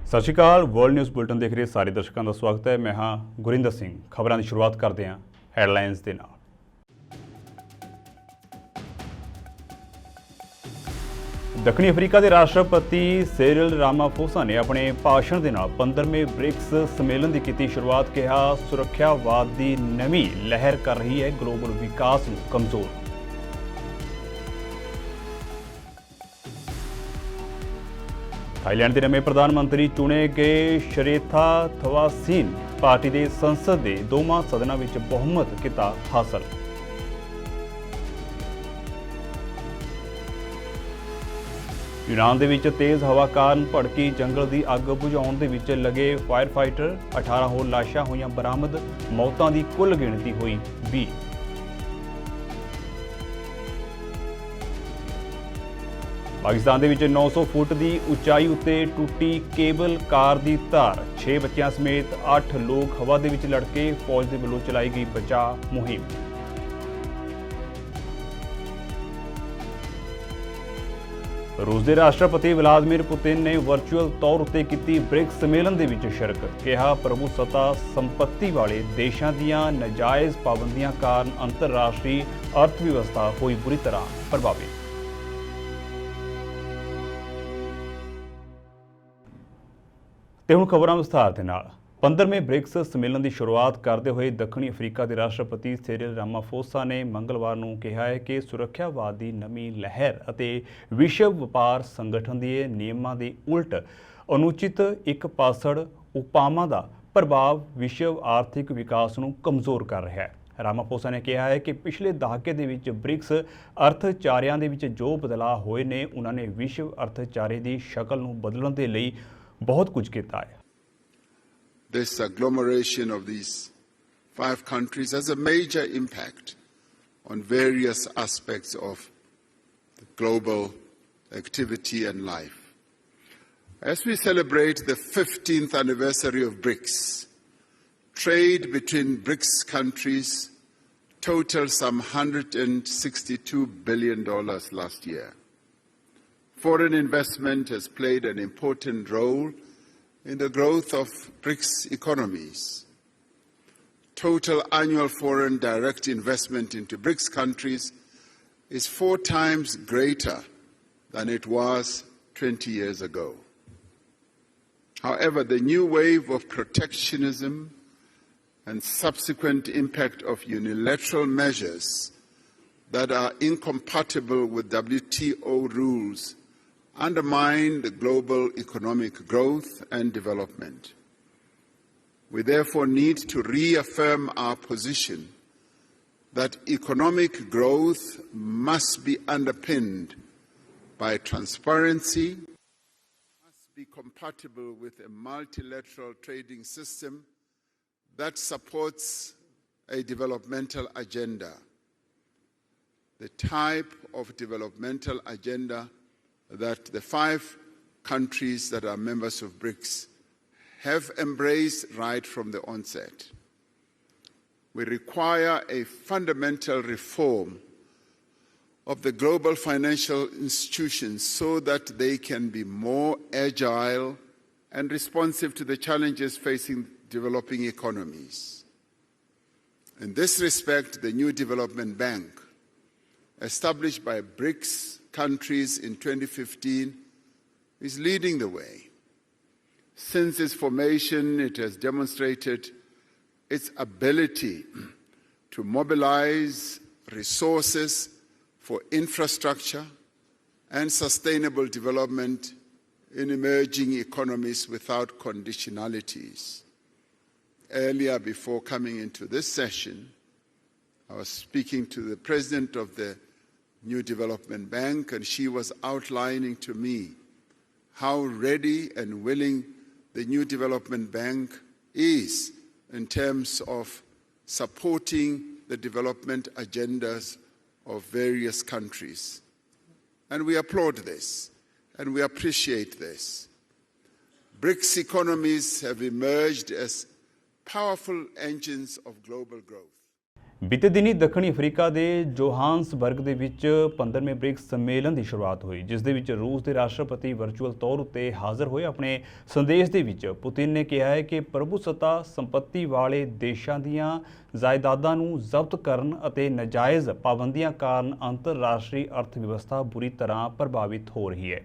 ਸਤਿ ਸ਼੍ਰੀ ਅਕਾਲ। World news bulletin ਦੇਖ ਰਹੇ ਸਾਰੇ ਦਰਸ਼ਕਾਂ ਦਾ ਸਵਾਗਤ ਹੈ। ਮੈਂ ਹਾਂ ਗੁਰਿੰਦਰ ਸਿੰਘ। ਖਬਰਾਂ ਦੀ ਸ਼ੁਰੂਆਤ ਕਰਦੇ ਹਾਂ ਹੈਡਲਾਈਨਸ ਦੇ ਨਾਲ। ਦੱਖਣੀ ਅਫਰੀਕਾ ਦੇ ਰਾਸ਼ਟਰਪਤੀ ਸਿਰਿਲ ਰਾਮਾਫੋਸਾ ਨੇ ਆਪਣੇ ਭਾਸ਼ਣ ਦੇ ਨਾਲ 15ਵੇਂ ਬ੍ਰਿਕਸ ਸੰਮੇਲਨ ਦੀ ਕੀਤੀ ਸ਼ੁਰੂਆਤ। ਕਿਹਾ ਸੁਰੱਖਿਆਵਾਦ ਦੀ ਨਵੀਂ ਲਹਿਰ ਕਰ ਰਹੀ ਹੈ ਗਲੋਬਲ ਵਿਕਾਸ ਨੂੰ ਕਮਜ਼ੋਰ। थाईलैंड के नवे प्रधानमंत्री चुने गए शरेथा थवासीन पार्टी के संसद के दोवां सदनों में बहुमत किता हासिल। यूनान के तेज़ हवा कारण भड़की जंगल की अग बुझाउण दे विच लगे फायर फाइटर। 18 होर लाशां होईयां बरामद। मौतां की कुल गिणती हुई 20। पाकिस्तान के 900 फुट की उचाई उत्ते टूटी केबल कार की धार। 6 बच्चों समेत 8 लोग हवा के विच लड़के। फौज के वलों चलाई गई बचाव मुहिम। रूस के राष्ट्रपति व्लादिमीर पुतिन ने वर्चुअल तौर उत्ते की ब्रिक्स सम्मेलन के विच शिरकत। कहा प्रभुसत्ता संपत्ति वाले देशों दीयां नाजायज़ पाबंदियां कारण अंतरराष्ट्रीय अर्थव्यवस्था हुई बुरी तरह प्रभावित। ਤੇ ਹੁਣ ਖਬਰਾਂ ਵਿਸਥਾਰ ਦੇ ਨਾਲ। 15ਵੇਂ ਬ੍ਰਿਕਸ ਸੰਮੇਲਨ ਦੀ ਸ਼ੁਰੂਆਤ ਕਰਦੇ ਹੋਏ ਦੱਖਣੀ ਅਫਰੀਕਾ ਦੇ ਰਾਸ਼ਟਰਪਤੀ ਸਿਰਿਲ ਰਾਮਾਫੋਸਾ ਨੇ ਮੰਗਲਵਾਰ ਨੂੰ ਕਿਹਾ ਹੈ ਕਿ ਸੁਰੱਖਿਆਵਾਦ ਦੀ ਨਵੀਂ ਲਹਿਰ ਅਤੇ ਵਿਸ਼ਵ ਵਪਾਰ ਸੰਗਠਨ ਦੇ ਨਿਯਮਾਂ ਦੇ ਉਲਟ ਅਨੁਚਿਤ ਇੱਕ ਪਾਸੜ ਉਪਾਵਾਂ ਦਾ ਪ੍ਰਭਾਵ ਵਿਸ਼ਵ ਆਰਥਿਕ ਵਿਕਾਸ ਨੂੰ ਕਮਜ਼ੋਰ ਕਰ ਰਿਹਾ ਹੈ। ਰਾਮਾਫੋਸਾ ਨੇ ਕਿਹਾ ਹੈ ਕਿ ਪਿਛਲੇ ਦਹਾਕੇ ਦੇ ਵਿੱਚ ਬ੍ਰਿਕਸ ਅਰਥਚਾਰਿਆਂ ਦੇ ਵਿੱਚ ਜੋ ਬਦਲਾਅ ਹੋਏ ਨੇ ਉਹਨਾਂ ਨੇ ਵਿਸ਼ਵ ਅਰਥਚਾਰੇ ਦੀ ਸ਼ਕਲ ਨੂੰ ਬਦਲਣ ਦੇ ਲਈ बहुत कुछ किया है। This agglomeration of these 5 countries has a major impact on various aspects of the global activity and life. As we celebrate the 15th anniversary of BRICS, trade between BRICS countries totaled some $162 billion last year. Foreign investment has played an important role in the growth of BRICS economies. Total annual foreign direct investment into BRICS countries is 4 times greater than it was 20 years ago. However, the new wave of protectionism and subsequent impact of unilateral measures that are incompatible with WTO rules undermine the global economic growth and development. We therefore need to reaffirm our position that economic growth must be underpinned by transparency, must be compatible with a multilateral trading system that supports a developmental agenda, the type of developmental agenda that the 5 countries that are members of BRICS have embraced right from the onset. We require a fundamental reform of the global financial institutions so that they can be more agile and responsive to the challenges facing developing economies. In this respect, the new development bank, established by BRICS countries in 2015, is leading the way. Since its formation, it has demonstrated its ability to mobilize resources for infrastructure and sustainable development in emerging economies without conditionalities. Earlier, before coming into this session, I was speaking to the president of the New Development Bank, and she was outlining to me how ready and willing the New Development Bank is in terms of supporting the development agendas of various countries. And we applaud this, and we appreciate this. BRICS economies have emerged as powerful engines of global growth. ਬੀਤੇ ਦਿਨੀ ਦੱਖਣੀ Africa ਦੇ ਜੋਹਾਨਸਬਰਗ ਦੇ ਵਿੱਚ 15ਵੇਂ BRICS ਸੰਮੇਲਨ ਦੀ ਸ਼ੁਰੂਆਤ ਹੋਈ, ਜਿਸ ਦੇ ਵਿੱਚ ਰੂਸ ਦੇ ਰਾਸ਼ਟਰਪਤੀ ਵਰਚੁਅਲ ਤੌਰ ਉੱਤੇ ਹਾਜ਼ਰ ਹੋਏ। ਆਪਣੇ ਸੰਦੇਸ਼ ਦੇ ਵਿੱਚ ਪੁਤਿਨ ਨੇ ਕਿਹਾ ਹੈ ਕਿ ਪ੍ਰਭੂਸੱਤਾ ਸੰਪत्ति ਵਾਲੇ ਦੇਸ਼ਾਂ ਦੀਆਂ ਜਾਇਦਾਦਾਂ ਨੂੰ ਜ਼ਬਤ ਕਰਨ ਅਤੇ ਨਾਜਾਇਜ਼ ਪਾਬੰਦੀਆਂ ਕਾਰਨ ਅੰਤਰਰਾਸ਼ਟਰੀ ਅਰਥ ਵਿਵਸਥਾ ਬੁਰੀ ਤਰ੍ਹਾਂ ਪ੍ਰਭਾਵਿਤ ਹੋ ਰਹੀ ਹੈ।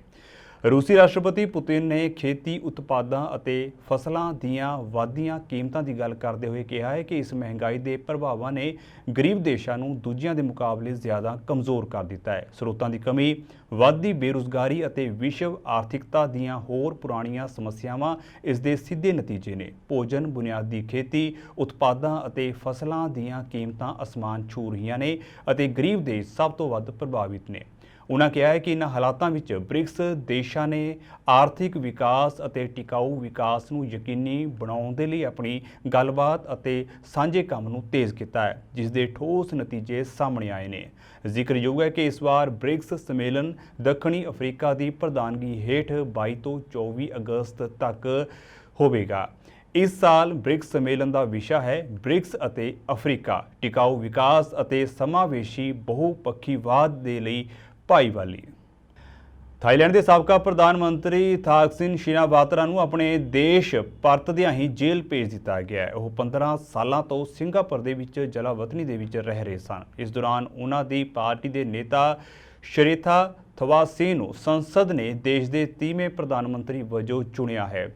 ਰੂਸੀ ਰਾਸ਼ਟਰਪਤੀ ਪੁਤਿਨ ਨੇ ਖੇਤੀ ਉਤਪਾਦਾਂ ਅਤੇ ਫਸਲਾਂ ਦੀਆਂ ਵਧਦੀਆਂ ਕੀਮਤਾਂ ਦੀ ਗੱਲ ਕਰਦੇ ਹੋਏ ਕਿਹਾ ਹੈ ਕਿ ਇਸ ਮਹਿੰਗਾਈ ਦੇ ਪ੍ਰਭਾਵਾਂ ਨੇ ਗਰੀਬ ਦੇਸ਼ਾਂ ਨੂੰ ਦੂਜਿਆਂ ਦੇ ਮੁਕਾਬਲੇ ਜ਼ਿਆਦਾ ਕਮਜ਼ੋਰ ਕਰ ਦਿੱਤਾ ਹੈ। ਸਰੋਤਾਂ ਦੀ ਕਮੀ, ਵੱਧਦੀ ਬੇਰੁਜ਼ਗਾਰੀ ਅਤੇ ਵਿਸ਼ਵ ਆਰਥਿਕਤਾ ਦੀਆਂ ਹੋਰ ਪੁਰਾਣੀਆਂ ਸਮੱਸਿਆਵਾਂ ਇਸ ਦੇ ਸਿੱਧੇ ਨਤੀਜੇ ਨੇ। ਭੋਜਨ, ਬੁਨਿਆਦੀ ਖੇਤੀ ਉਤਪਾਦਾਂ ਅਤੇ ਫਸਲਾਂ ਦੀਆਂ ਕੀਮਤਾਂ ਅਸਮਾਨ ਛੂ ਰਹੀਆਂ ਨੇ ਅਤੇ ਗਰੀਬ ਦੇਸ਼ ਸਭ ਤੋਂ ਵੱਧ ਪ੍ਰਭਾਵਿਤ ਨੇ। ਉਨ੍ਹਾਂ ਕਿਹਾ ਹੈ ਕਿ ਇਨ੍ਹਾਂ ਹਾਲਾਤਾਂ ਵਿੱਚ ਬ੍ਰਿਕਸ ਦੇਸ਼ਾਂ ਨੇ ਆਰਥਿਕ ਵਿਕਾਸ ਅਤੇ ਟਿਕਾਊ ਵਿਕਾਸ ਨੂੰ ਯਕੀਨੀ ਬਣਾਉਣ ਦੇ ਲਈ ਆਪਣੀ ਗੱਲਬਾਤ ਅਤੇ ਸਾਂਝੇ ਕੰਮ ਨੂੰ ਤੇਜ਼ ਕੀਤਾ ਹੈ, ਜਿਸ ਦੇ ਠੋਸ ਨਤੀਜੇ ਸਾਹਮਣੇ ਆਏ ਨੇ। ਜ਼ਿਕਰਯੋਗ ਹੈ ਕਿ ਇਸ ਵਾਰ ਬ੍ਰਿਕਸ ਸੰਮੇਲਨ ਦੱਖਣੀ ਅਫਰੀਕਾ ਦੀ ਪ੍ਰਧਾਨਗੀ ਹੇਠ 22 ਤੋਂ 24 ਅਗਸਤ ਤੱਕ ਹੋਵੇਗਾ। ਇਸ ਸਾਲ ਬ੍ਰਿਕਸ ਸੰਮੇਲਨ ਦਾ ਵਿਸ਼ਾ ਹੈ ਬ੍ਰਿਕਸ ਅਤੇ ਅਫਰੀਕਾ, ਟਿਕਾਊ ਵਿਕਾਸ ਅਤੇ ਸਮਾਵੇਸ਼ੀ ਬਹੁਪੱਖੀਵਾਦ ਦੇ ਲਈ ਭਾਈਵਾਲੀ। ਥਾਈਲੈਂਡ ਦੇ ਸਾਬਕਾ ਪ੍ਰਧਾਨ ਮੰਤਰੀ ਥਾਕਸਿਨ ਸ਼ਿਨਾਵਾਤਰਾ ਨੂੰ ਆਪਣੇ ਦੇਸ਼ ਪਰਤਦਿਆਂ ਹੀ ਜੇਲ੍ਹ ਭੇਜ ਦਿੱਤਾ ਗਿਆ ਹੈ। ਉਹ 15 ਸਾਲਾਂ ਤੋਂ ਸਿੰਗਾਪੁਰ ਦੇ ਵਿੱਚ ਜਲਾਵਤਨੀ ਦੇ ਵਿੱਚ ਰਹਿ ਰਹੇ ਸਨ। ਇਸ ਦੌਰਾਨ ਉਹਨਾਂ ਦੀ ਪਾਰਟੀ ਦੇ ਨੇਤਾ ਸ਼ਰੇਥਾ ਥਵਾਸੀਨ ਨੂੰ ਸੰਸਦ ਨੇ ਦੇਸ਼ ਦੇ 30ਵੇਂ ਪ੍ਰਧਾਨ ਮੰਤਰੀ ਵਜੋਂ ਚੁਣਿਆ ਹੈ।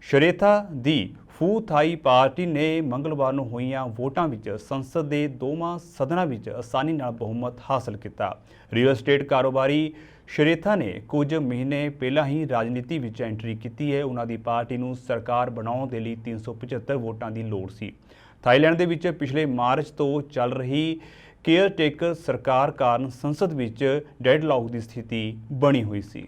ਸ਼ਰੇਥਾ ਦੀ ਫੂ ਥਾਈ ਪਾਰਟੀ ਨੇ ਮੰਗਲਵਾਰ ਨੂੰ ਹੋਈਆਂ ਵੋਟਾਂ ਵਿੱਚ ਸੰਸਦ ਦੇ ਦੋਵਾਂ ਸਦਨਾਂ ਵਿੱਚ ਆਸਾਨੀ ਨਾਲ ਬਹੁਮਤ ਹਾਸਲ ਕੀਤਾ। ਰੀਅਲ estate ਕਾਰੋਬਾਰੀ ਸ਼ਰੇਥਾ ਨੇ ਕੁਝ ਮਹੀਨੇ ਪਹਿਲਾਂ ਹੀ ਰਾਜਨੀਤੀ ਵਿੱਚ ਐਂਟਰੀ ਕੀਤੀ ਹੈ। ਉਹਨਾਂ ਦੀ ਪਾਰਟੀ ਨੂੰ ਸਰਕਾਰ ਬਣਾਉਣ ਦੇ ਲਈ 375 ਵੋਟਾਂ ਦੀ ਲੋੜ ਸੀ। ਥਾਈਲੈਂਡ ਦੇ ਵਿੱਚ ਪਿਛਲੇ ਮਾਰਚ ਤੋਂ ਚੱਲ ਰਹੀ ਕੇਅਰਟੇਕਰ ਸਰਕਾਰ ਕਾਰਨ ਸੰਸਦ ਵਿੱਚ ਡੈਡਲੌਕ ਦੀ ਸਥਿਤੀ ਬਣੀ ਹੋਈ ਸੀ।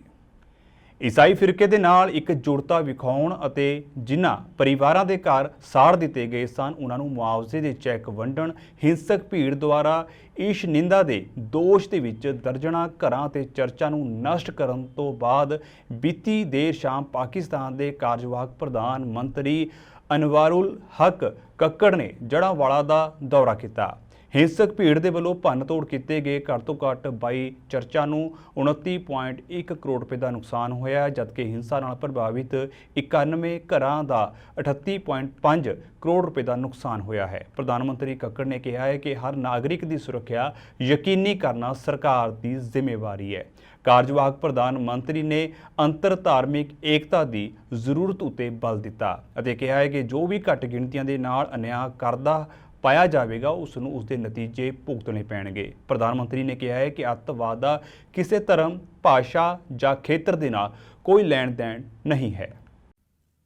ਈਸਾਈ ਫਿਰਕੇ ਦੇ ਨਾਲ ਇੱਕ ਜੁੜਤਾ ਵਿਖਾਉਣ ਅਤੇ ਜਿਨ੍ਹਾਂ ਪਰਿਵਾਰਾਂ ਦੇ ਘਰ ਸਾੜ ਦਿੱਤੇ ਗਏ ਸਨ, ਉਹਨਾਂ ਨੂੰ ਮੁਆਵਜ਼ੇ ਦੇ ਚੈੱਕ ਵੰਡਣ, ਹਿੰਸਕ ਭੀੜ ਦੁਆਰਾ ਈਸ਼ਨਿੰਦਾ ਦੇ ਦੋਸ਼ ਦੇ ਵਿੱਚ ਦਰਜਨਾਂ ਘਰਾਂ ਤੇ ਚਰਚਾਂ ਨੂੰ ਨਸ਼ਟ ਕਰਨ ਤੋਂ ਬਾਅਦ ਬੀਤੀ ਦੇਰ ਸ਼ਾਮ ਪਾਕਿਸਤਾਨ ਦੇ ਕਾਰਜਵਾਹਕ ਪ੍ਰਧਾਨ ਮੰਤਰੀ ਅਨਵਾਰੁਲ ਹਕ ਕੱਕੜ ਨੇ ਜੜ੍ਹਾਂਵਾਲਾ ਦਾ ਦੌਰਾ ਕੀਤਾ। ਹਿੰਸਕ ਭੀੜ ਦੇ ਵੱਲੋਂ ਭੰਨ-ਤੋੜ ਕੀਤੇ ਗਏ ਘੱਟ ਤੋਂ ਘੱਟ 22 ਚਰਚਾਂ ਨੂੰ 29.1 ਕਰੋੜ ਰੁਪਏ ਦਾ ਨੁਕਸਾਨ ਹੋਇਆ, ਜਦਕਿ ਹਿੰਸਾ ਨਾਲ ਪ੍ਰਭਾਵਿਤ 91 ਘਰਾਂ ਦਾ 38.5 ਕਰੋੜ ਰੁਪਏ ਦਾ ਨੁਕਸਾਨ ਹੋਇਆ ਹੈ। ਪ੍ਰਧਾਨ ਮੰਤਰੀ ਕੱਕੜ ਨੇ ਕਿਹਾ ਹੈ ਕਿ ਹਰ ਨਾਗਰਿਕ ਦੀ ਸੁਰੱਖਿਆ ਯਕੀਨੀ ਕਰਨਾ ਸਰਕਾਰ ਦੀ ਜ਼ਿੰਮੇਵਾਰੀ ਹੈ। ਕਾਰਜਵਾਹਕ ਪ੍ਰਧਾਨ ਮੰਤਰੀ ਨੇ ਅੰਤਰ ਧਾਰਮਿਕ ਏਕਤਾ ਦੀ ਜ਼ਰੂਰਤ ਉੱਤੇ ਬਲ ਦਿੱਤਾ ਅਤੇ ਕਿਹਾ ਹੈ ਕਿ ਜੋ ਵੀ ਘੱਟ ਗਿਣਤੀਆਂ ਦੇ ਨਾਲ ਅਨਿਆਂ ਕਰਦਾ ਪਾਇਆ ਜਾਵੇਗਾ, ਉਸ ਨੂੰ ਉਸਦੇ ਨਤੀਜੇ ਭੁਗਤਣੇ ਪੈਣਗੇ। ਪ੍ਰਧਾਨ ਮੰਤਰੀ ਨੇ ਕਿਹਾ ਹੈ ਕਿ ਅੱਤਵਾਦ ਦਾ ਕਿਸੇ ਧਰਮ, ਭਾਸ਼ਾ ਜਾਂ ਖੇਤਰ ਦੇ ਨਾਲ ਕੋਈ ਲੈਣ ਦੇਣ ਨਹੀਂ ਹੈ।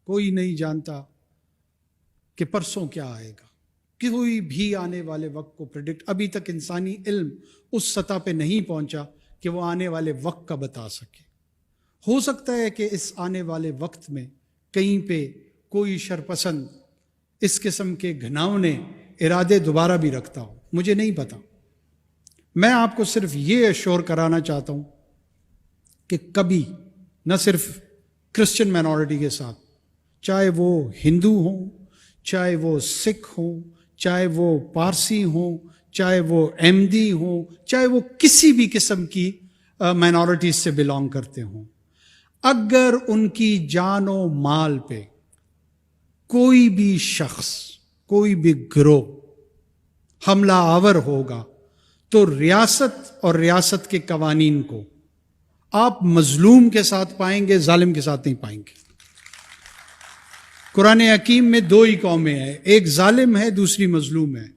कोई नहीं जानता कि परसों क्या आएगा, कोई भी आने वाले वक्त को प्रेडिक्ट, अभी तक इंसानी इल्म उस सतह पे नहीं पहुंचा कि वो आने वाले वक्त का बता सके। हो सकता है कि इस आने वाले वक्त में कहीं पे कोई शरपसंद इस किस्म के घिनौने इरादे दोबारा भी रखता हो, मुझे नहीं पता। मैं आपको सिर्फ ये एश्योर कराना चाहता हूं कि कभी न सिर्फ क्रिश्चियन माइनॉरिटी के साथ, चाहे वो हिंदू हों, चाहे वो सिख हों, चाहे वो पारसी हों, चाहे वो अहमदी हों, चाहे वो किसी भी किस्म की माइनॉरिटीज से बिलोंग करते हों, अगर उनकी जानो माल पे कोई भी शख्स, कोई भी गिरोह हमला आवर होगा तो रियासत और रियासत के कवानीन को आप मजलूम के साथ पाएंगे, जालिम के साथ नहीं पाएंगे। कुरान हकीम में दो ही कौमें हैं, एक जालिम है, दूसरी मजलूम है।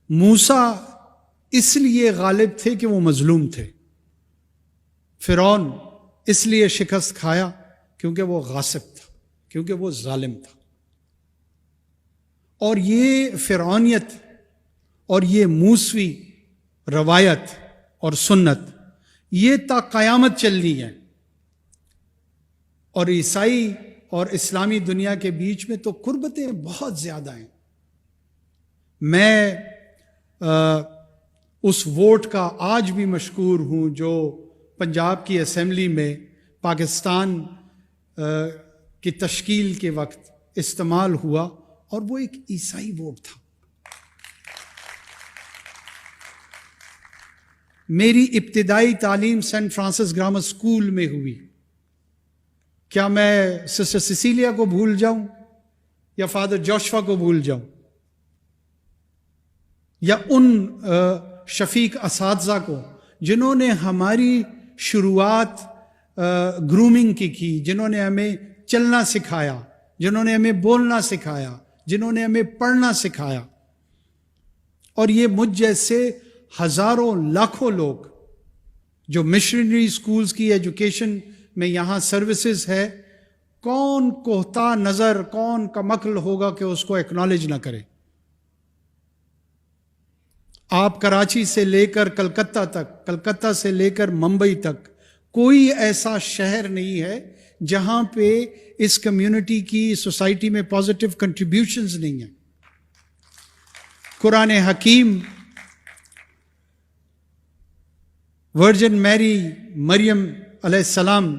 मूसा इसलिए गालिब थे कि वो मजलूम थे। फिरौन इसलिए शिकस्त खाया क्योंकि वो गासिब था, क्योंकि वो जालिम था। और ये फिरौनियत और ये मूसवी रवायत और सुन्नत ये ता क़यामत चलनी है। और ईसाई और इस्लामी दुनिया के बीच में तो कुर्बतें बहुत ज़्यादा हैं। मैं उस वोट का आज भी मशकूर हूँ जो पंजाब की असम्बली में पाकिस्तान की तश्कील के वक्त इस्तेमाल हुआ, और वो एक ईसाई वोट था। मेरी इब्तिदाई तालीम सेंट फ्रांसिस ग्रामर स्कूल में हुई। क्या मैं सिस्टर सिसिलिया को भूल जाऊं या फादर जोशुआ को भूल जाऊं या उन शफीक असातिज़ा को जिन्होंने हमारी शुरुआत ग्रूमिंग की, जिन्होंने हमें चलना सिखाया, जिन्होंने हमें बोलना सिखाया, जिन्होंने हमें पढ़ना सिखाया। और ये मुझ जैसे हजारों लाखों लोग जो मिशनरी स्कूल्स की एजुकेशन में यहां सर्विसेज है, कौन कोहता नजर, कौन कमकल होगा कि उसको एक्नॉलेज ना करे। आप कराची से लेकर कलकत्ता तक, कलकत्ता से लेकर मुंबई तक कोई ऐसा शहर नहीं है जहां पे इस कम्युनिटी की, सोसाइटी में पॉजिटिव कंट्रीब्यूशंस नहीं है। कुरान हकीम वर्जिन मैरी मरियम अलैहिस्सलाम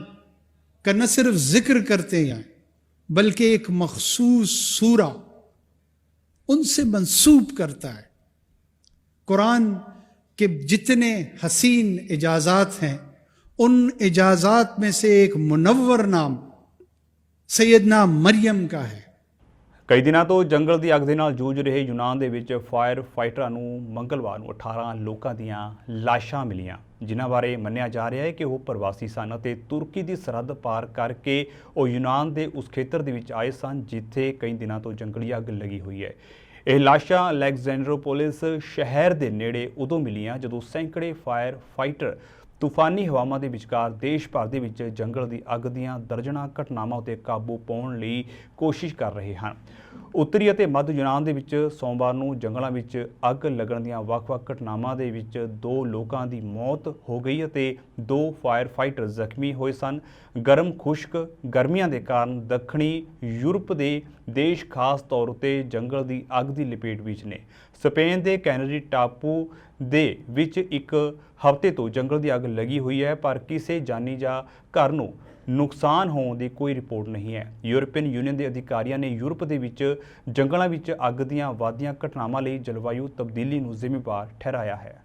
का न सिर्फ जिक्र करते हैं बल्कि एक मखसूस सूरा उनसे मंसूब करता है। कुरान के जितने हसीन इजाज़ात हैं, उन इजाज़ात में से एक मुनव्वर नाम सैयदना मरियम का है। ਕਈ ਦਿਨਾਂ ਤੋਂ ਜੰਗਲ ਦੀ ਅੱਗ ਦੇ ਨਾਲ ਜੂਝ ਰਹੇ ਯੂਨਾਨ ਦੇ ਵਿੱਚ ਫਾਇਰ ਫਾਈਟਰਾਂ ਨੂੰ ਮੰਗਲਵਾਰ ਨੂੰ 18 ਲੋਕਾਂ ਦੀਆਂ ਲਾਸ਼ਾਂ ਮਿਲੀਆਂ, ਜਿਨ੍ਹਾਂ ਬਾਰੇ ਮੰਨਿਆ ਜਾ ਰਿਹਾ ਹੈ ਕਿ ਉਹ ਪ੍ਰਵਾਸੀ ਸਨ ਅਤੇ ਤੁਰਕੀ ਦੀ ਸਰਹੱਦ ਪਾਰ ਕਰਕੇ ਉਹ ਯੂਨਾਨ ਦੇ ਉਸ ਖੇਤਰ ਦੇ ਵਿੱਚ ਆਏ ਸਨ ਜਿੱਥੇ ਕਈ ਦਿਨਾਂ ਤੋਂ ਜੰਗਲੀ ਅੱਗ ਲੱਗੀ ਹੋਈ ਹੈ। ਇਹ ਲਾਸ਼ਾਂ ਅਲੈਗਜ਼ੈਂਡਰੋਪੋਲਿਸ ਸ਼ਹਿਰ ਦੇ ਨੇੜੇ ਉਦੋਂ ਮਿਲੀਆਂ ਜਦੋਂ ਸੈਂਕੜੇ ਫਾਇਰ ਫਾਈਟਰ ਤੂਫਾਨੀ ਹਵਾਵਾਂ ਦੇ ਵਿਚਕਾਰ ਦੇਸ਼ ਭਰ ਦੇ ਵਿੱਚ ਜੰਗਲ ਦੀ ਅੱਗ ਦੀਆਂ ਦਰਜਨਾਂ ਘਟਨਾਵਾਂ ਉੱਤੇ ਕਾਬੂ ਪਾਉਣ ਲਈ ਕੋਸ਼ਿਸ਼ ਕਰ ਰਹੇ ਹਨ। ਉੱਤਰੀ ਅਤੇ ਮੱਧ ਯੂਨਾਨ ਦੇ ਵਿੱਚ ਸੋਮਵਾਰ ਨੂੰ ਜੰਗਲਾਂ ਵਿੱਚ ਅੱਗ ਲੱਗਣ ਦੀਆਂ ਵੱਖ-ਵੱਖ ਘਟਨਾਵਾਂ ਦੇ ਵਿੱਚ 2 ਲੋਕਾਂ ਦੀ ਮੌਤ ਹੋ ਗਈ ਅਤੇ 2 ਫਾਇਰ ਫਾਈਟਰ ਜ਼ਖਮੀ ਹੋਏ ਸਨ। ਗਰਮ ਖੁਸ਼ਕ ਗਰਮੀਆਂ ਦੇ ਕਾਰਨ ਦੱਖਣੀ ਯੂਰਪ ਦੇ ਦੇਸ਼ ਖਾਸ ਤੌਰ ਉੱਤੇ ਜੰਗਲ ਦੀ ਅੱਗ ਦੀ ਲਪੇਟ ਵਿੱਚ ਨੇ। ਸਪੇਨ ਦੇ ਕੈਨਰੀ ਟਾਪੂ ਦੇ ਵਿੱਚ ਇੱਕ ਹਫ਼ਤੇ ਤੋਂ ਜੰਗਲ ਦੀ ਅੱਗ ਲੱਗੀ ਹੋਈ ਹੈ, ਪਰ ਕਿਸੇ ਜਾਨੀ ਜਾਂ ਘਰ ਨੂੰ ਨੁਕਸਾਨ ਹੋਣ ਦੀ ਕੋਈ ਰਿਪੋਰਟ ਨਹੀਂ ਹੈ। ਯੂਰਪੀਅਨ ਯੂਨੀਅਨ ਦੇ ਅਧਿਕਾਰੀਆਂ ਨੇ ਯੂਰਪ ਦੇ ਵਿੱਚ ਜੰਗਲਾਂ ਵਿੱਚ ਅੱਗ ਦੀਆਂ ਵਧਦੀਆਂ ਘਟਨਾਵਾਂ ਲਈ ਜਲਵਾਯੂ ਤਬਦੀਲੀ ਨੂੰ ਜ਼ਿੰਮੇਵਾਰ ਠਹਿਰਾਇਆ ਹੈ।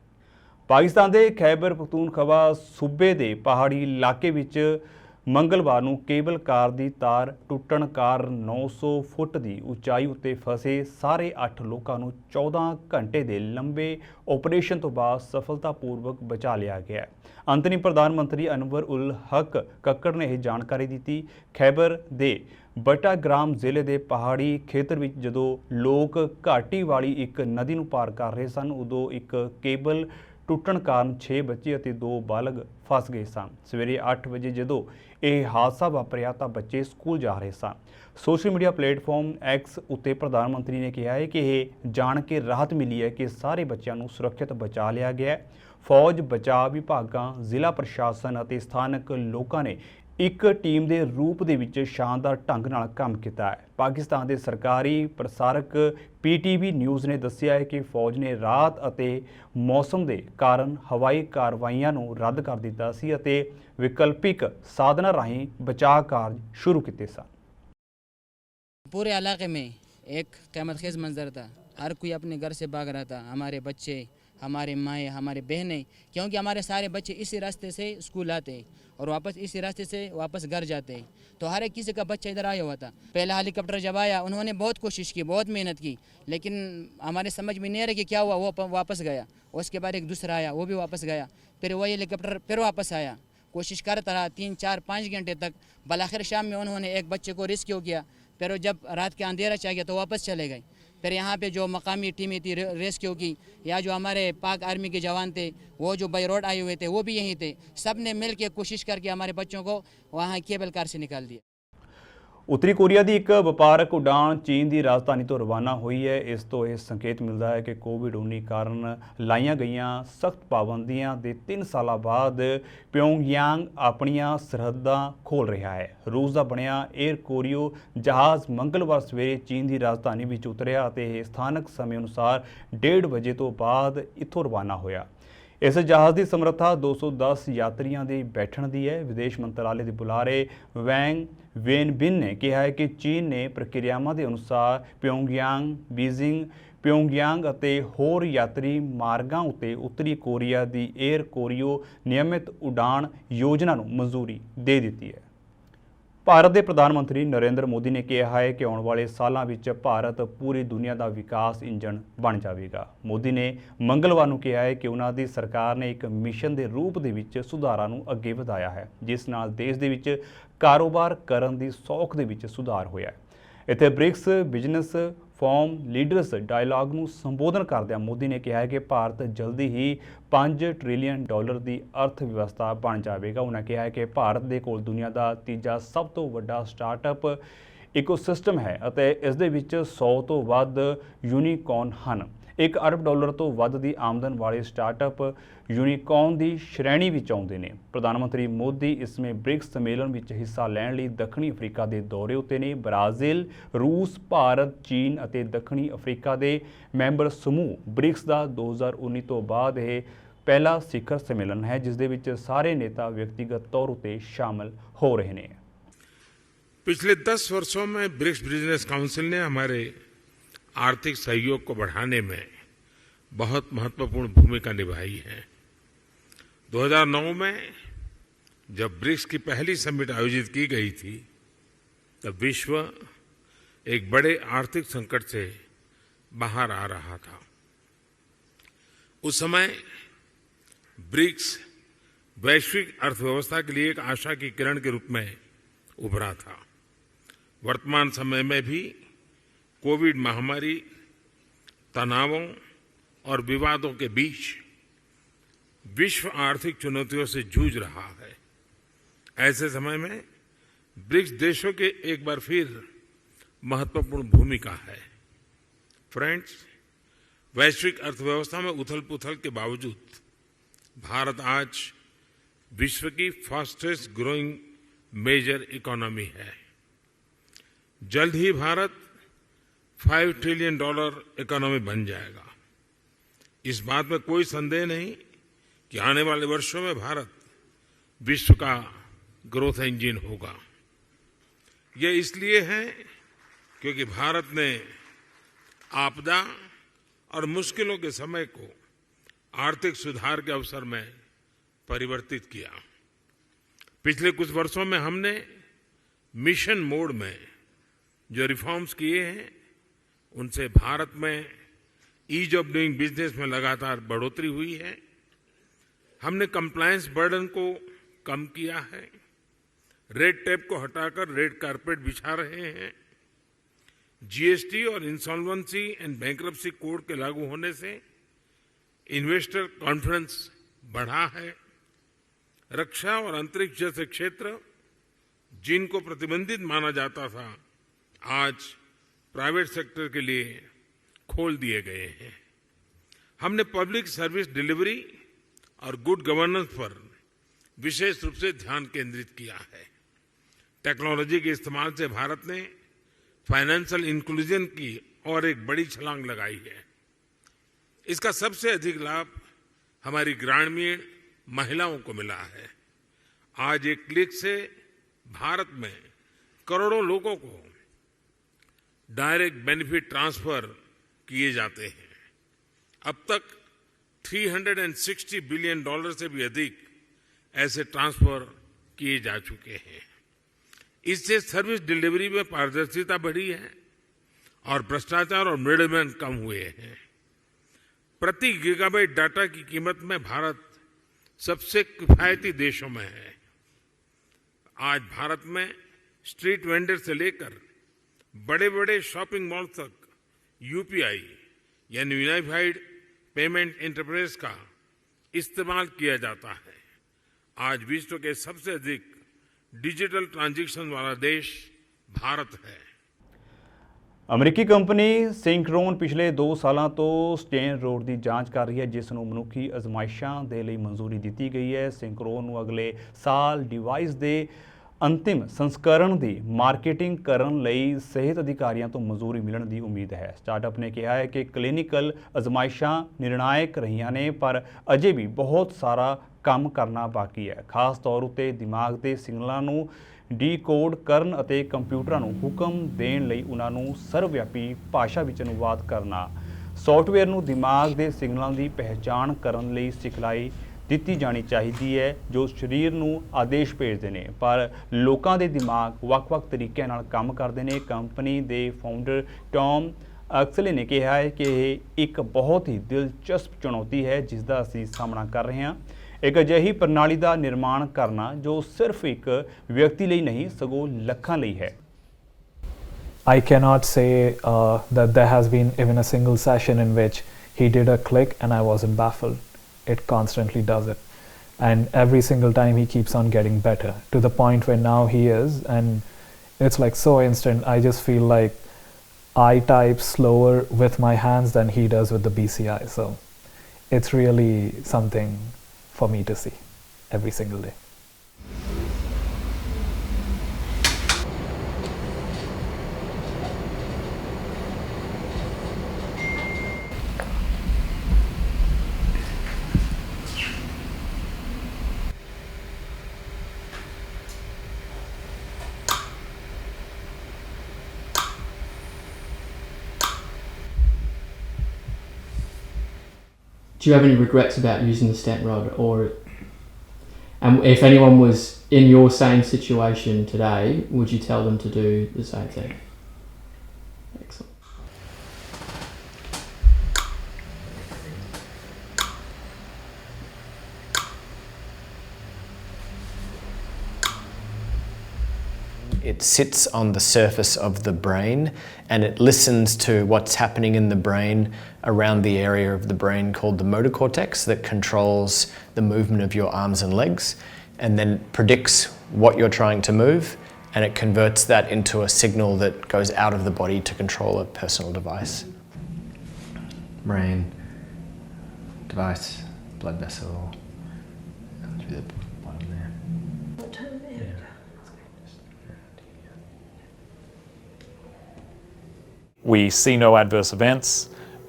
ਪਾਕਿਸਤਾਨ ਦੇ ਖੈਬਰ ਪਖਤੂਨਖਵਾ ਸੂਬੇ ਦੇ ਪਹਾੜੀ ਇਲਾਕੇ ਵਿੱਚ ਮੰਗਲਵਾਰ ਨੂੰ ਕੇਬਲ ਕਾਰ ਦੀ ਤਾਰ ਟੁੱਟਣ ਕਾਰਨ 900 ਫੁੱਟ ਦੀ ਉਚਾਈ ਉੱਤੇ ਫਸੇ ਸਾਰੇ 8 ਲੋਕਾਂ ਨੂੰ 14 ਘੰਟੇ ਦੇ ਲੰਬੇ ਆਪਰੇਸ਼ਨ ਤੋਂ ਬਾਅਦ ਸਫਲਤਾਪੂਰਵਕ ਬਚਾ ਲਿਆ ਗਿਆ ਹੈ। ਅੰਤਰਿਮ ਪ੍ਰਧਾਨ ਮੰਤਰੀ ਅਨਵਰ ਉਲ ਹਕ ਕੱਕੜ ਨੇ ਇਹ ਜਾਣਕਾਰੀ ਦਿੱਤੀ। ਖੈਬਰ ਦੇ ਬਟਾਗ੍ਰਾਮ ਜ਼ਿਲ੍ਹੇ ਦੇ ਪਹਾੜੀ ਖੇਤਰ ਵਿੱਚ ਜਦੋਂ ਲੋਕ ਘਾਟੀ ਵਾਲੀ ਇੱਕ ਨਦੀ ਨੂੰ ਪਾਰ ਕਰ ਰਹੇ ਸਨ, ਉਦੋਂ ਇੱਕ ਕੇਬਲ ਟੁੱਟਣ ਕਾਰਨ 6 ਬੱਚੇ ਅਤੇ 2 ਬਾਲਗ ਫਸ ਗਏ ਸਨ। ਸਵੇਰੇ 8 ਵਜੇ ਜਦੋਂ ਇਹ ਹਾਦਸਾ ਵਾਪਰਿਆ ਤਾਂ ਬੱਚੇ ਸਕੂਲ ਜਾ ਰਹੇ ਸਨ। ਸੋਸ਼ਲ ਮੀਡੀਆ ਪਲੇਟਫਾਰਮ ਐਕਸ ਉੱਤੇ ਪ੍ਰਧਾਨ ਮੰਤਰੀ ਨੇ ਕਿਹਾ ਹੈ ਕਿ ਇਹ ਜਾਣ ਕੇ ਰਾਹਤ ਮਿਲੀ ਹੈ ਕਿ ਸਾਰੇ ਬੱਚਿਆਂ ਨੂੰ ਸੁਰੱਖਿਅਤ ਬਚਾ ਲਿਆ ਗਿਆ ਹੈ। ਫੌਜ, ਬਚਾਅ ਵਿਭਾਗਾਂ, ਜ਼ਿਲ੍ਹਾ ਪ੍ਰਸ਼ਾਸਨ ਅਤੇ ਸਥਾਨਕ ਲੋਕਾਂ ਨੇ ਇੱਕ ਟੀਮ ਦੇ ਰੂਪ ਦੇ ਵਿੱਚ ਸ਼ਾਨਦਾਰ ਢੰਗ ਨਾਲ ਕੰਮ ਕੀਤਾ ਹੈ। ਪਾਕਿਸਤਾਨ ਦੇ ਸਰਕਾਰੀ ਪ੍ਰਸਾਰਕ PTV ਨਿਊਜ਼ ਨੇ ਦੱਸਿਆ ਹੈ ਕਿ ਫੌਜ ਨੇ ਰਾਤ ਅਤੇ ਮੌਸਮ ਦੇ ਕਾਰਨ ਹਵਾਈ ਕਾਰਵਾਈਆਂ ਨੂੰ ਰੱਦ ਕਰ ਦਿੱਤਾ ਸੀ ਅਤੇ ਵਿਕਲਪਿਕ ਸਾਧਨਾਂ ਰਾਹੀਂ ਬਚਾਅ ਕਾਰਜ ਸ਼ੁਰੂ ਕੀਤੇ ਸਨ। पूरे इलाके में एक क़यामत खेज़ मंजर था। हर कोई अपने घर से भाग रहा था, हमारे बच्चे, हमारे माएँ, हमारे बहनें, क्योंकि हमारे सारे बच्चे इसी रास्ते से स्कूल आते और वापस इसी रास्ते से वापस घर जाते हैं। तो हर एक किसी का बच्चा इधर आया हुआ था। पहला हेलीकॉप्टर जब आया उन्होंने बहुत कोशिश की, बहुत मेहनत की, लेकिन हमारे समझ में नहीं आ रहा कि क्या हुआ। वो वापस गया। उसके बाद एक दूसरा आया, वो भी वापस गया। फिर वही हेलीकॉप्टर फिर वापस आया, कोशिश करता रहा 3, 4, 5 घंटे तक। बल आखिर शाम में उन्होंने एक बच्चे को रेस्क्यू किया। फिर जब रात के अंधेरा चाहिए तो वापस चले गए। फिर यहाँ पे जो मकामी टीमें थी रेस्क्यू की, या जो हमारे पाक आर्मी के जवान थे वो जो बाई रोड आए हुए थे वो भी यहीं थे। सब ने मिल के कोशिश करके हमारे बच्चों को वहाँ केबल कार से निकाल दिया। ਉੱਤਰੀ ਕੋਰੀਆ ਦੀ ਇੱਕ ਵਪਾਰਕ ਉਡਾਣ ਚੀਨ ਦੀ ਰਾਜਧਾਨੀ ਤੋਂ ਰਵਾਨਾ ਹੋਈ ਹੈ। ਇਸ ਤੋਂ ਇਹ ਸੰਕੇਤ ਮਿਲਦਾ ਹੈ ਕਿ ਕੋਵਿਡ-19 ਕਾਰਨ ਲਾਈਆਂ ਗਈਆਂ ਸਖਤ ਪਾਬੰਦੀਆਂ ਦੇ 3 ਸਾਲਾਂ ਬਾਅਦ ਪਿਓਂਗਯਾਂਗ ਆਪਣੀਆਂ ਸਰਹੱਦਾਂ ਖੋਲ੍ਹ ਰਿਹਾ ਹੈ। ਰੂਸ ਦਾ ਬਣਿਆ 에ਅਰ ਕੋਰੀਓ ਜਹਾਜ਼ ਮੰਗਲਵਾਰ ਸਵੇਰੇ ਚੀਨ ਦੀ ਰਾਜਧਾਨੀ ਵਿੱਚ ਉਤਰਿਆ ਅਤੇ ਇਹ ਸਥਾਨਕ ਸਮੇਂ ਅਨੁਸਾਰ 1:30 ਵਜੇ ਤੋਂ ਬਾਅਦ ਇੱਥੋਂ ਰਵਾਨਾ ਹੋਇਆ। ਇਸ ਜਹਾਜ਼ ਦੀ ਸਮਰੱਥਾ 210 ਯਾਤਰੀਆਂ ਦੇ ਬੈਠਣ ਦੀ ਹੈ। ਵਿਦੇਸ਼ ਮੰਤਰਾਲੇ ਦੇ ਬੁਲਾਰੇ ਵੈਂਗ ਵੇਨਬਿਨ ਨੇ ਕਿਹਾ ਹੈ ਕਿ ਚੀਨ ਨੇ ਪ੍ਰਕਿਰਿਆਵਾਂ ਦੇ ਅਨੁਸਾਰ ਪਿਓਂਗਯਾਂਗ, ਬੀਜ਼ਿੰਗ, ਪਿਓਂਗਯਾਂਗ ਅਤੇ ਹੋਰ ਯਾਤਰੀ ਮਾਰਗਾਂ ਉੱਤੇ ਉੱਤਰੀ ਕੋਰੀਆ ਦੀ 에ਅਰ ਕੋਰੀਓ ਨਿਯਮਿਤ ਉਡਾਣ ਯੋਜਨਾ ਨੂੰ ਮਨਜ਼ੂਰੀ ਦੇ ਦਿੱਤੀ ਹੈ। ਭਾਰਤ ਦੇ ਪ੍ਰਧਾਨ ਮੰਤਰੀ ਨਰਿੰਦਰ ਮੋਦੀ ਨੇ ਕਿਹਾ ਹੈ ਕਿ ਆਉਣ ਵਾਲੇ ਸਾਲਾਂ ਵਿੱਚ ਭਾਰਤ ਪੂਰੀ ਦੁਨੀਆ ਦਾ ਵਿਕਾਸ ਇੰਜਣ ਬਣ ਜਾਵੇਗਾ। ਮੋਦੀ ਨੇ ਮੰਗਲਵਾਰ ਨੂੰ ਕਿਹਾ ਹੈ ਕਿ ਉਹਨਾਂ ਦੀ ਸਰਕਾਰ ਨੇ ਇੱਕ ਮਿਸ਼ਨ ਦੇ ਰੂਪ ਦੇ ਵਿੱਚ ਸੁਧਾਰਾਂ ਨੂੰ ਅੱਗੇ ਵਧਾਇਆ ਹੈ, ਜਿਸ ਨਾਲ ਦੇਸ਼ ਦੇ ਵਿੱਚ ਕਾਰੋਬਾਰ ਕਰਨ ਦੀ ਸੌਖ ਦੇ ਵਿੱਚ ਸੁਧਾਰ ਹੋਇਆ ਹੈ। ਇੱਥੇ BRICS business forum leaders dialogue ਨੂੰ ਸੰਬੋਧਨ ਕਰਦਿਆਂ ਮੋਦੀ ਨੇ ਕਿਹਾ ਹੈ ਕਿ ਭਾਰਤ ਜਲਦੀ ਹੀ $5 ਟ੍ਰਿਲੀਅਨ ਦੀ ਅਰਥ ਵਿਵਸਥਾ ਬਣ ਜਾਵੇਗਾ। ਉਹਨਾਂ ਕਿਹਾ ਹੈ ਕਿ ਭਾਰਤ ਦੇ ਕੋਲ ਦੁਨੀਆ ਦਾ ਤੀਜਾ ਸਭ ਤੋਂ ਵੱਡਾ ਸਟਾਰਟਅਪ ਇਕੋਸਿਸਟਮ ਹੈ ਅਤੇ ਇਸ ਦੇ ਵਿੱਚ 100 ਤੋਂ ਵੱਧ ਯੂਨੀਕੌਰਨ ਹਨ। $1 ਅਰਬ ਤੋਂ ਵੱਧ ਦੀ ਆਮਦਨ ਵਾਲੇ ਸਟਾਰਟਅਪ ਯੂਨੀਕੌਰਨ ਦੀ ਸ਼੍ਰੇਣੀ ਵਿੱਚ ਆਉਂਦੇ ਨੇ। ਪ੍ਰਧਾਨ ਮੰਤਰੀ ਮੋਦੀ ਇਸ ਸਮੇਂ ਬ੍ਰਿਕਸ ਸੰਮੇਲਨ ਵਿੱਚ ਹਿੱਸਾ ਲੈਣ ਲਈ ਦੱਖਣੀ ਅਫਰੀਕਾ ਦੇ ਦੌਰੇ ਉੱਤੇ ਨੇ। ਬ੍ਰਾਜ਼ੀਲ, ਰੂਸ, ਭਾਰਤ, ਚੀਨ ਅਤੇ ਦੱਖਣੀ ਅਫਰੀਕਾ ਦੇ ਮੈਂਬਰ ਸਮੂਹ ਬ੍ਰਿਕਸ ਦਾ 2019 ਤੋਂ ਬਾਅਦ ਇਹ ਪਹਿਲਾ ਸਿਖਰ ਸੰਮੇਲਨ ਹੈ, ਜਿਸ ਦੇ ਵਿੱਚ ਸਾਰੇ ਨੇਤਾ ਵਿਅਕਤੀਗਤ ਤੌਰ ਉੱਤੇ ਸ਼ਾਮਲ ਹੋ ਰਹੇ ਨੇ। पिछले 10 वर्षों में ब्रिक्स बिजनेस काउंसिल ने हमारे आर्थिक सहयोग को बढ़ाने में बहुत महत्वपूर्ण भूमिका निभाई है। 2009 में जब ब्रिक्स की पहली समिट आयोजित की गई थी, तब विश्व एक बड़े आर्थिक संकट से बाहर आ रहा था। उस समय ब्रिक्स वैश्विक अर्थव्यवस्था के लिए एक आशा की किरण के रूप में उभरा था। वर्तमान समय में भी कोविड महामारी, तनावों और विवादों के बीच विश्व आर्थिक चुनौतियों से जूझ रहा है। ऐसे समय में ब्रिक्स देशों की एक बार फिर महत्वपूर्ण भूमिका है। फ्रेंड्स, वैश्विक अर्थव्यवस्था में उथल-पुथल के बावजूद भारत आज विश्व की फास्टेस्ट ग्रोइंग मेजर इकोनॉमी है। जल्द ही भारत $5 ट्रिलियन इकोनॉमी बन जाएगा। इस बात में कोई संदेह नहीं कि आने वाले वर्षों में भारत विश्व का ग्रोथ इंजन होगा। यह इसलिए है क्योंकि भारत ने आपदा और मुश्किलों के समय को आर्थिक सुधार के अवसर में परिवर्तित किया। पिछले कुछ वर्षों में हमने मिशन मोड में जो रिफॉर्म्स किए हैं, उनसे भारत में ईज ऑफ डूइंग बिजनेस में लगातार बढ़ोतरी हुई है। हमने कंप्लायंस बर्डन को कम किया है, रेड टेप को हटाकर रेड कारपेट बिछा रहे हैं। जीएसटी और इंसॉल्वेंसी एंड बैंक्रप्सी कोड के लागू होने से इन्वेस्टर कॉन्फिडेंस बढ़ा है। रक्षा और अंतरिक्ष जैसे क्षेत्र जिनको प्रतिबंधित माना जाता था, आज प्राइवेट सेक्टर के लिए खोल दिए गए हैं। हमने पब्लिक सर्विस डिलीवरी और गुड गवर्नेंस पर विशेष रूप से ध्यान केंद्रित किया है। टेक्नोलॉजी के इस्तेमाल से भारत ने फाइनेंशियल इंक्लूजन की और एक बड़ी छलांग लगाई है। इसका सबसे अधिक लाभ हमारी ग्रामीण महिलाओं को मिला है। आज एक क्लिक से भारत में करोड़ों लोगों को डायरेक्ट बेनिफिट ट्रांसफर किए जाते हैं। अब तक $360 बिलियन से भी अधिक ऐसे ट्रांसफर किए जा चुके हैं। इससे सर्विस डिलीवरी में पारदर्शिता बढ़ी है और भ्रष्टाचार और मिडलमैन कम हुए हैं। प्रति गीगाबाइट डाटा की कीमत में भारत सबसे किफायती देशों में है। आज भारत में स्ट्रीट वेंडर से लेकर बड़े बड़े शॉपिंग मॉल तक यूपीआई यानी यूनिफाइड पेमेंट इंटरफेस का इस्तेमाल किया जाता है। आज विश्व के सबसे अधिक डिजिटल ट्रांजैक्शन वाला देश भारत है। ਅਮਰੀਕੀ ਕੰਪਨੀ ਸਿੰਕਰੋਨ ਪਿਛਲੇ 2 ਸਾਲਾਂ ਤੋਂ ਸਟੇਨ ਰੋਡ ਦੀ ਜਾਂਚ ਕਰ ਰਹੀ ਹੈ, ਜਿਸ ਨੂੰ ਮਨੁੱਖੀ ਅਜ਼ਮਾਇਸ਼ਾਂ ਦੇ ਲਈ ਮਨਜ਼ੂਰੀ ਦਿੱਤੀ ਗਈ ਹੈ। ਸਿੰਕਰੋਨ ਨੂੰ ਅਗਲੇ ਸਾਲ ਡਿਵਾਈਸ ਦੇ ਅੰਤਿਮ ਸੰਸਕਰਣ ਦੀ ਮਾਰਕੀਟਿੰਗ ਕਰਨ ਲਈ ਸਿਹਤ ਅਧਿਕਾਰੀਆਂ ਤੋਂ ਮਨਜ਼ੂਰੀ ਮਿਲਣ ਦੀ ਉਮੀਦ ਹੈ। ਸਟਾਰਟਅਪ ਨੇ ਕਿਹਾ ਹੈ ਕਿ ਕਲੀਨਿਕਲ ਅਜ਼ਮਾਇਸ਼ਾਂ ਨਿਰਣਾਇਕ ਰਹੀਆਂ ਨੇ, ਪਰ ਅਜੇ ਵੀ ਬਹੁਤ ਸਾਰਾ ਕੰਮ ਕਰਨਾ ਬਾਕੀ ਹੈ। ਖਾਸ ਤੌਰ ਉੱਤੇ ਦਿਮਾਗ ਦੇ ਸਿਗਨਲਾਂ ਨੂੰ ਡੀਕੋਡ ਕਰਨ ਅਤੇ ਕੰਪਿਊਟਰਾਂ ਨੂੰ ਹੁਕਮ ਦੇਣ ਲਈ ਉਹਨਾਂ ਨੂੰ ਸਰਵਵਿਆਪੀ ਭਾਸ਼ਾ ਵਿੱਚ ਅਨੁਵਾਦ ਕਰਨਾ। ਸੌਫਟਵੇਅਰ ਨੂੰ ਦਿਮਾਗ ਦੇ ਸਿਗਨਲਾਂ ਦੀ ਪਹਿਚਾਣ ਕਰਨ ਲਈ ਸਿਖਲਾਈ ਦਿੱਤੀ ਜਾਣੀ ਚਾਹੀਦੀ ਹੈ ਜੋ ਸਰੀਰ ਨੂੰ ਆਦੇਸ਼ ਭੇਜਦੇ ਨੇ, ਪਰ ਲੋਕਾਂ ਦੇ ਦਿਮਾਗ ਵੱਖ-ਵੱਖ ਤਰੀਕਿਆਂ ਨਾਲ ਕੰਮ ਕਰਦੇ ਨੇ। ਕੰਪਨੀ ਦੇ ਫਾਊਂਡਰ ਟੌਮ ਅਕਸਲੇ ਨੇ ਕਿਹਾ ਹੈ ਕਿ ਇਹ ਇੱਕ ਬਹੁਤ ਹੀ ਦਿਲਚਸਪ ਚੁਣੌਤੀ ਹੈ ਜਿਸ ਦਾ ਅਸੀਂ ਸਾਹਮਣਾ ਕਰ ਰਹੇ ਹਾਂ। ਇੱਕ ਅਜਿਹੀ ਪ੍ਰਣਾਲੀ ਦਾ ਨਿਰਮਾਣ ਕਰਨਾ ਜੋ ਸਿਰਫ ਇੱਕ ਵਿਅਕਤੀ ਲਈ ਨਹੀਂ ਸਗੋਂ ਲੱਖਾਂ ਲਈ ਹੈ। I cannot say that there has been even a single session in which he did a click and I wasn't baffled. It constantly does it. And every single time he keeps on getting better to the point where now he is, and it's like so instant. I just feel like I type slower with my hands than he does with the BCI. So it's really something for me to see every single day. Do you have any regrets about using the stent rod, and if anyone was in your same situation today, would you tell them to do the same thing? Excellent. It sits on the surface of the brain and it listens to what's happening in the brain around the area of the brain called the motor cortex that controls the movement of your arms and legs, and then predicts what you're trying to move, and it converts that into a signal that goes out of the body to control a personal device. Brain, device, blood vessel, through the bottom there. We see no adverse events,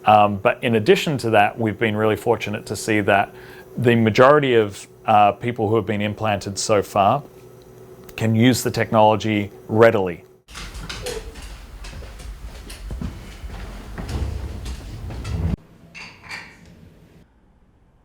but in addition to that, we've been really fortunate to see that the majority of people who have been implanted so far can use the technology readily.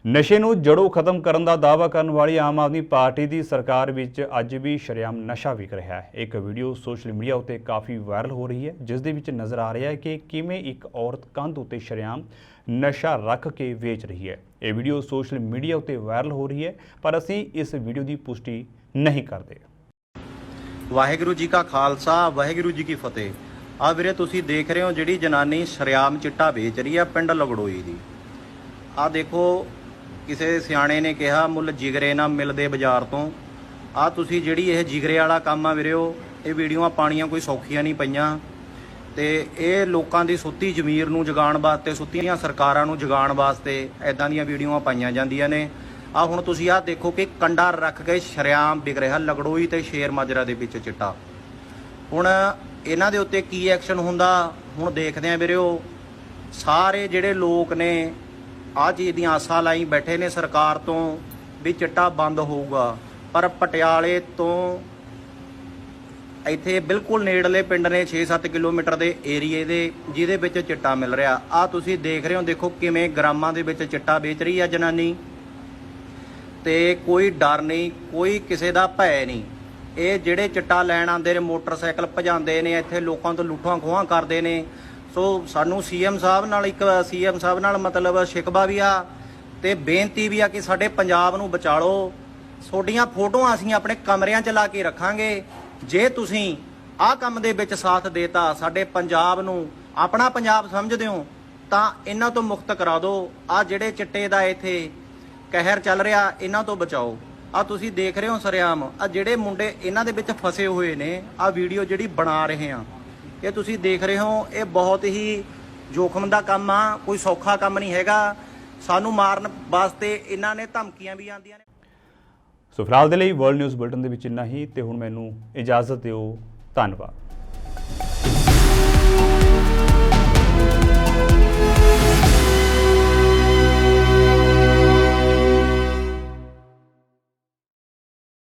ਨਸ਼ੇ ਨੂੰ ਜੜੋਂ ਖਤਮ ਕਰਨ ਦਾ ਦਾਅਵਾ ਕਰਨ ਵਾਲੀ Aam Aadmi party ਦੀ ਸਰਕਾਰ ਵਿੱਚ ਅੱਜ ਵੀ ਸ਼ਰੇਆਮ ਨਸ਼ਾ ਵਿਕ ਰਿਹਾ ਹੈ। ਇੱਕ ਵੀਡੀਓ ਸੋਸ਼ਲ ਮੀਡੀਆ ਉੱਤੇ ਕਾਫੀ ਵਾਇਰਲ ਹੋ ਰਹੀ ਹੈ ਜਿਸ ਦੇ ਵਿੱਚ ਨਜ਼ਰ ਆ ਰਿਹਾ ਹੈ ਕਿ ਕਿਵੇਂ ਇੱਕ ਔਰਤ ਕੰਧ ਉੱਤੇ ਸ਼ਰੇਆਮ ਨਸ਼ਾ ਰੱਖ ਕੇ ਵੇਚ ਰਹੀ ਹੈ। ਇਹ ਵੀਡੀਓ ਸੋਸ਼ਲ ਮੀਡੀਆ ਉੱਤੇ ਵਾਇਰਲ ਹੋ ਰਹੀ ਹੈ ਪਰ ਅਸੀਂ ਇਸ ਵੀਡੀਓ ਦੀ ਪੁਸ਼ਟੀ ਨਹੀਂ ਕਰਦੇ। ਵਾਹਿਗੁਰੂ ਜੀ ਕਾ ਖਾਲਸਾ, ਵਾਹਿਗੁਰੂ ਜੀ ਕੀ ਫਤਿਹ। ਆ ਵੀਰੇ ਤੁਸੀਂ ਦੇਖ ਰਹੇ ਹੋ ਜਿਹੜੀ ਜਨਾਨੀ ਸ਼ਰੇਆਮ ਚਿੱਟਾ ਵੇਚ ਰਹੀ ਆ ਪਿੰਡ ਲਗੜੋਈ ਦੀ। ਆ ਦੇਖੋ ਕਿਸੇ ਸਿਆਣੇ ਨੇ ਕਿਹਾ ਮੁੱਲ ਜਿਗਰੇ ਨਾ ਮਿਲਦੇ ਬਾਜ਼ਾਰ ਤੋਂ। ਆ ਤੁਸੀਂ ਜਿਹੜੀ ਇਹ ਜਿਗਰੇ ਵਾਲਾ ਕੰਮ ਆ ਵੀਰਿਓ, ਇਹ ਵੀਡੀਓਆਂ ਪਾਣੀਆਂ ਕੋਈ ਸੌਖੀਆਂ ਨਹੀਂ ਪਈਆਂ ਤੇ ਇਹ ਲੋਕਾਂ ਦੀ ਸੁੱਤੀ ਜ਼ਮੀਰ ਨੂੰ ਜਗਾਉਣ ਵਾਸਤੇ, ਸੁੱਤੀਆਂ ਸਰਕਾਰਾਂ ਨੂੰ ਜਗਾਉਣ ਵਾਸਤੇ ਐਦਾਂ ਦੀਆਂ ਵੀਡੀਓਆਂ ਪਾਈਆਂ ਜਾਂਦੀਆਂ ਨੇ। ਆ ਹੁਣ ਤੁਸੀਂ ਆ ਦੇਖੋ ਕਿ ਕੰਡਾ ਰੱਖ ਕੇ ਸ਼ਰੇਆਮ ਵਿਕ ਰਿਹਾ ਲਗੜੋਈ ਤੇ ਸ਼ੇਰ ਮਾਜਰਾ ਦੇ ਵਿੱਚ ਚਿੱਟਾ। ਹੁਣ ਇਹਨਾਂ ਦੇ ਉੱਤੇ ਕੀ ਐਕਸ਼ਨ ਹੁੰਦਾ ਹੁਣ ਦੇਖਦੇ ਆ ਵੀਰਿਓ। ਸਾਰੇ ਜਿਹੜੇ ਲੋਕ ਨੇ ਆਹ ਚੀਜ਼ ਦੀਆਂ ਆਸਾਂ ਲਾਈ ਬੈਠੇ ਨੇ ਸਰਕਾਰ ਤੋਂ ਵੀ ਚਿੱਟਾ ਬੰਦ ਹੋਊਗਾ, ਪਰ ਪਟਿਆਲੇ ਤੋਂ ਇੱਥੇ ਬਿਲਕੁਲ ਨੇੜਲੇ ਪਿੰਡ ਨੇ 6-7 ਕਿਲੋਮੀਟਰ ਦੇ ਏਰੀਏ ਦੇ ਜਿਹਦੇ ਵਿੱਚ ਚਿੱਟਾ ਮਿਲ ਰਿਹਾ। ਆ ਤੁਸੀਂ ਦੇਖ ਰਹੇ ਹੋ, ਦੇਖੋ ਕਿਵੇਂ ਗ੍ਰਾਮਾਂ ਦੇ ਵਿੱਚ ਚਿੱਟਾ ਵੇਚ ਰਹੀ ਆ ਜਨਾਨੀ ਤੇ ਕੋਈ ਡਰ ਨਹੀਂ, ਕੋਈ ਕਿਸੇ ਦਾ ਭੈ ਨਹੀਂ। ਇਹ ਜਿਹੜੇ ਚਿੱਟਾ ਲੈਣ ਆਉਂਦੇ ਨੇ ਮੋਟਰਸਾਈਕਲ ਭਜਾਉਂਦੇ ਨੇ, ਇੱਥੇ ਲੋਕਾਂ ਤੋਂ ਲੁੱਟਾਂ ਖੋਹਾਂ ਕਰਦੇ ਨੇ। ਸੋ ਸਾਨੂੰ ਸੀਐਮ ਸਾਹਿਬ ਨਾਲ ਮਤਲਬ ਸ਼ਿਕਵਾ ਵੀ ਆ ਤੇ ਬੇਨਤੀ ਵੀ ਆ ਕਿ ਸਾਡੇ ਪੰਜਾਬ ਨੂੰ ਬਚਾ ਲਓ। ਤੁਹਾਡੀਆਂ ਫੋਟੋਆਂ ਅਸੀਂ ਆਪਣੇ ਕਮਰਿਆਂ 'ਚ ਲਾ ਕੇ ਰੱਖਾਂਗੇ। ਜੇ ਤੁਸੀਂ ਆਹ ਕੰਮ ਦੇ ਵਿੱਚ ਸਾਥ ਦੇਤਾ, ਸਾਡੇ ਪੰਜਾਬ ਨੂੰ ਆਪਣਾ ਪੰਜਾਬ ਸਮਝਦੇ ਹੋ ਤਾਂ ਇਹਨਾਂ ਤੋਂ ਮੁਕਤ ਕਰਾ ਦਿਓ। ਆ ਜਿਹੜੇ ਚਿੱਟੇ ਦਾ ਇੱਥੇ ਕਹਿਰ ਚੱਲ ਰਿਹਾ ਇਹਨਾਂ ਤੋਂ ਬਚਾਓ। ਆ ਤੁਸੀਂ ਦੇਖ ਰਹੇ ਹੋ ਸਰਿਆਮ ਆ ਜਿਹੜੇ ਮੁੰਡੇ ਇਹਨਾਂ ਦੇ ਵਿੱਚ ਫਸੇ ਹੋਏ ਨੇ। ਆ ਵੀਡੀਓ ਜਿਹੜੀ ਬਣਾ ਰਹੇ ਆ ਇਹ ਤੁਸੀਂ ਦੇਖ ਰਹੇ ਹੋ, ਇਹ ਬਹੁਤ ਹੀ ਜੋਖਮ ਦਾ ਕੰਮ ਆ, ਕੋਈ ਸੌਖਾ ਕੰਮ ਨਹੀਂ ਹੈਗਾ। ਸਾਨੂੰ ਮਾਰਨ ਵਾਸਤੇ ਇਹਨਾਂ ਨੇ ਧਮਕੀਆਂ ਵੀ ਆਉਂਦੀਆਂ ਨੇ। ਸੋ ਫਿਲਹਾਲ ਦੇ ਲਈ ਵਰਲਡ ਨਿਊਜ਼ ਬੁਲਟਨ ਦੇ ਵਿੱਚ ਇੰਨਾ ਹੀ ਤੇ ਹੁਣ ਮੈਨੂੰ ਇਜਾਜ਼ਤ ਦਿਓ। ਧੰਨਵਾਦ।